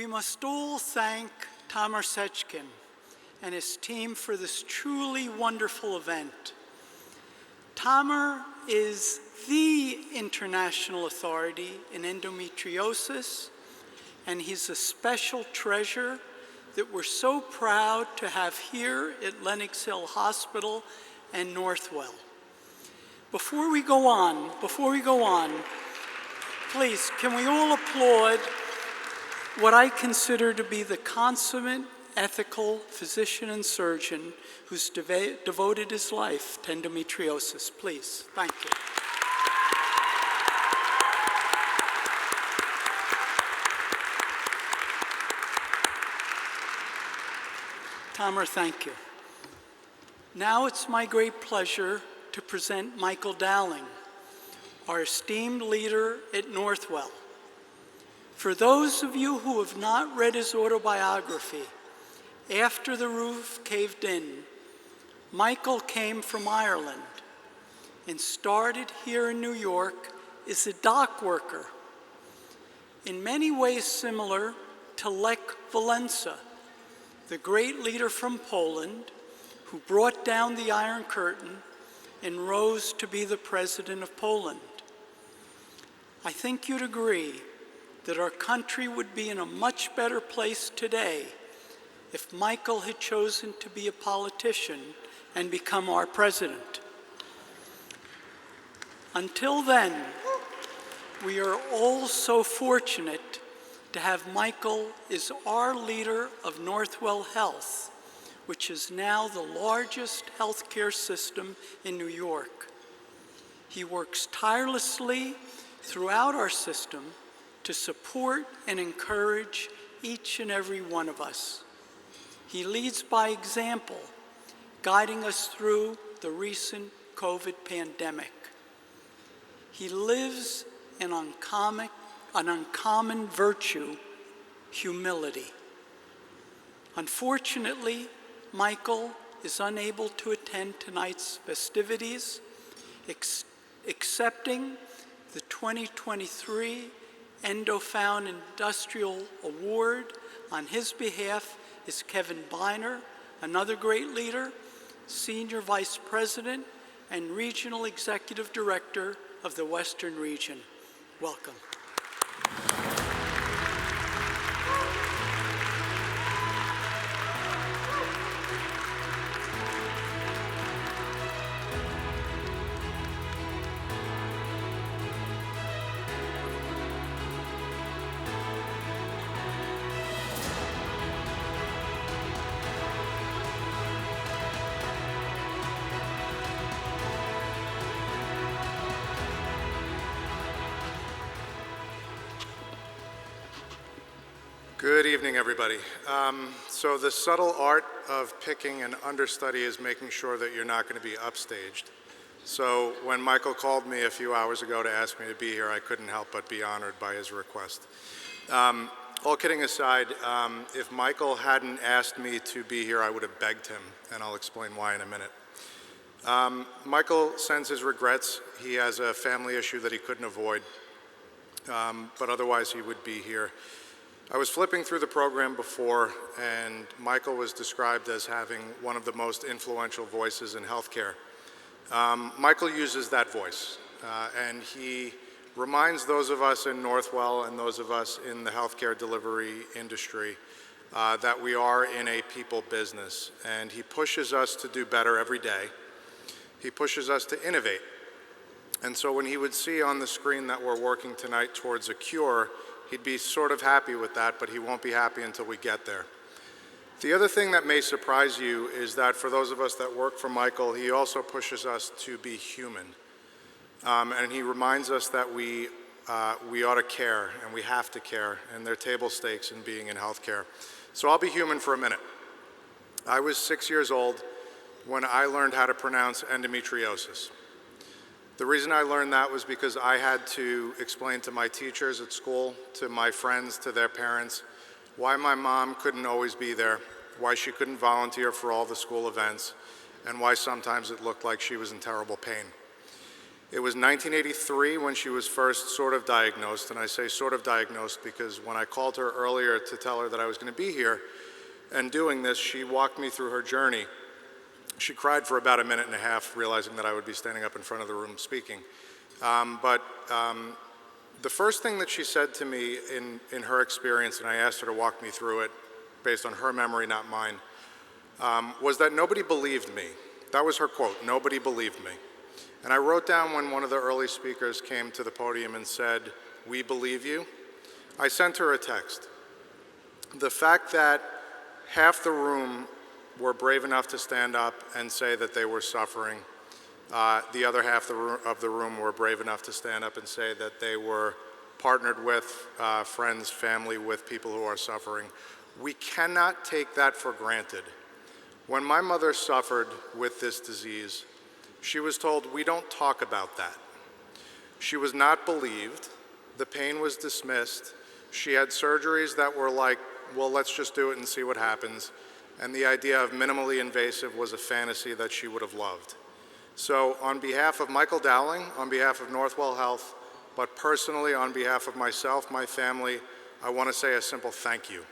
We must all thank Tamar Sechkin and his team for this truly wonderful event. Tamar is the international authority in endometriosis, and he's a special treasure that we're so proud to have here at Lenox Hill Hospital and Northwell. Before we go on, please, can we all applaud what I consider to be the consummate ethical physician and surgeon who's devoted his life to endometriosis. Please, thank you. Tamar, thank you. Now it's my great pleasure to present Michael Dowling, our esteemed leader at Northwell. For those of you who have not read his autobiography, After the Roof Caved In, Michael came from Ireland and started here in New York as a dock worker, in many ways similar to Lech Walesa, the great leader from Poland who brought down the Iron Curtain and rose to be the president of Poland. I think you'd agree that our country would be in a much better place today if Michael had chosen to be a politician and become our president. Until then, we are all so fortunate to have Michael as our leader of Northwell Health, which is now the largest healthcare system in New York. He works tirelessly throughout our system to support and encourage each and every one of us. He leads by example, guiding us through the recent COVID pandemic. He lives an uncommon virtue, humility. Unfortunately, Michael is unable to attend tonight's festivities, accepting the 2023 EndoFound Industrial Award on his behalf is Kevin Beiner, another great leader, Senior Vice President and Regional Executive Director of the Western Region. Welcome. Good evening, everybody. So the subtle art of picking an understudy is making sure that you're not going to be upstaged. So when Michael called me a few hours ago to ask me to be here, I couldn't help but be honored by his request. All kidding aside, if Michael hadn't asked me to be here, I would have begged him, and I'll explain why in a minute. Michael sends his regrets. He has a family issue that he couldn't avoid, but otherwise he would be here. I was flipping through the program before, and Michael was described as having one of the most influential voices in healthcare. Michael uses that voice, and he reminds those of us in Northwell and those of us in the healthcare delivery industry that we are in a people business, and he pushes us to do better every day. He pushes us to innovate. And so when he would see on the screen that we're working tonight towards a cure, he'd be sort of happy with that, but he won't be happy until we get there. The other thing that may surprise you is that for those of us that work for Michael, he also pushes us to be human. And he reminds us that we ought to care, and we have to care, and they're table stakes in being in healthcare. So I'll be human for a minute. I was 6 years old when I learned how to pronounce endometriosis. The reason I learned that was because I had to explain to my teachers at school, to my friends, to their parents, why my mom couldn't always be there, why she couldn't volunteer for all the school events, and why sometimes it looked like she was in terrible pain. It was 1983 when she was first sort of diagnosed, and I say sort of diagnosed because when I called her earlier to tell her that I was going to be here and doing this, she walked me through her journey. She cried for about a minute and a half, realizing that I would be standing up in front of the room speaking. The first thing that she said to me in her experience, and I asked her to walk me through it based on her memory, not mine, was that nobody believed me. That was her quote, "Nobody believed me." And I wrote down when one of the early speakers came to the podium and said, "We believe you." I sent her a text. The fact that half the room were brave enough to stand up and say that they were suffering, the other half of the room were brave enough to stand up and say that they were partnered with friends, family, with people who are suffering. We cannot take that for granted. When my mother suffered with this disease, she was told, "We don't talk about that." She was not believed. The pain was dismissed. She had surgeries that were like, well, let's just do it and see what happens. And the idea of minimally invasive was a fantasy that she would have loved. So on behalf of Michael Dowling, on behalf of Northwell Health, but personally on behalf of myself, my family, I want to say a simple thank you.